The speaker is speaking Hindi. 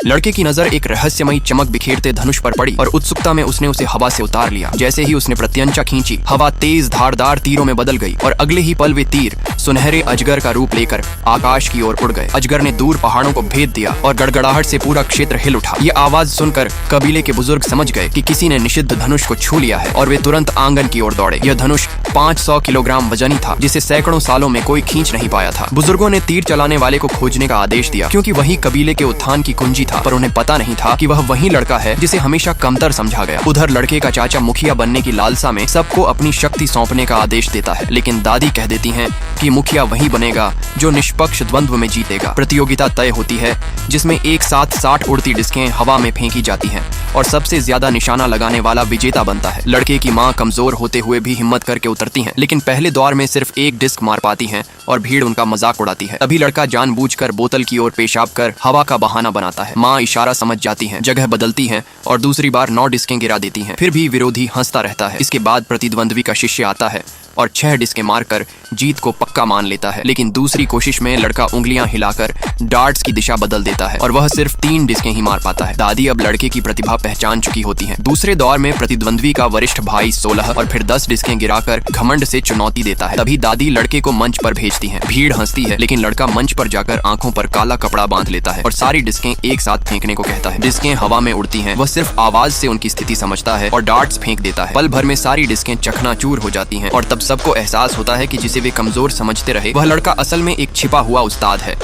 लड़के की नजर एक रहस्यमयी चमक बिखेरते धनुष पर पड़ी और उत्सुकता में उसने उसे हवा से उतार लिया। जैसे ही उसने प्रत्यंचा खींची, हवा तेज धारदार तीरों में बदल गई और अगले ही पल वे तीर सुनहरे अजगर का रूप लेकर आकाश की ओर उड़ गए। अजगर ने दूर पहाड़ों को भेद दिया और गड़गड़ाहट से पूरा क्षेत्र हिल उठा। ये आवाज सुनकर कबीले के बुजुर्ग समझ गए कि किसी ने निषिद्ध धनुष को छू लिया है और वे तुरंत आंगन की ओर दौड़े। यह धनुष 500 किलोग्राम वजनी था, जिसे सैकड़ों सालों में कोई खींच नहीं पाया था। बुजुर्गों ने तीर चलाने वाले को खोजने का आदेश दिया, क्योंकि वही कबीले के उत्थान की कुंजी था, पर उन्हें पता नहीं था कि वह वही लड़का है जिसे हमेशा कमतर समझा गया। उधर लड़के का चाचा मुखिया बनने की लालसा में सबको अपनी शक्ति सौंपने का आदेश देता है, लेकिन दादी कह देती हैं कि मुखिया वही बनेगा जो निष्पक्ष द्वंद्व में जीतेगा। प्रतियोगिता तय होती है, जिसमें एक साथ 60 उड़ती डिस्कें हवा में फेंकी जाती हैं और सबसे ज्यादा निशाना लगाने वाला विजेता बनता है। लड़के की मां कमजोर होते हुए भी हिम्मत करके उतरती हैं, लेकिन पहले दौर में सिर्फ एक डिस्क मार पाती हैं और भीड़ उनका मजाक उड़ाती है। तभी लड़का जानबूझकर बोतल की ओर पेशाब कर हवा का बहाना बनाता है। मां इशारा समझ जाती हैं, जगह बदलती हैं और दूसरी बार 9 डिस्कें गिरा देती हैं। फिर भी विरोधी हंसता रहता है। इसके बाद प्रतिद्वंद्वी का शिष्य आता है और 6 डिस्कें मारकर जीत को पक्का मान लेता है, लेकिन दूसरी कोशिश में लड़का उंगलियां हिलाकर डार्ट्स की दिशा बदल देता है और वह सिर्फ 3 डिस्कें ही मार पाता है। दादी अब लड़के की प्रतिभा पहचान चुकी होती हैं। दूसरे दौर में प्रतिद्वंद्वी का वरिष्ठ भाई 16 और फिर 10 डिस्कें गिराकर घमंड से चुनौती देता है। तभी दादी लड़के को मंच पर भेजती हैं। भीड़ हंसती है, लेकिन लड़का मंच पर जाकर आंखों पर काला कपड़ा बांध लेता है और सारी डिस्कें एक साथ फेंकने को कहता है। डिस्कें हवा में उड़ती हैं, वह सिर्फ आवाज से उनकी स्थिति समझता है और डार्ट्स फेंक देता है। पल भर में सारी डिस्कें चकनाचूर हो जाती हैं और तब सबको एहसास होता है कि जिसे वे कमजोर समझते रहे, वह लड़का असल में एक छिपा हुआ उस्ताद है।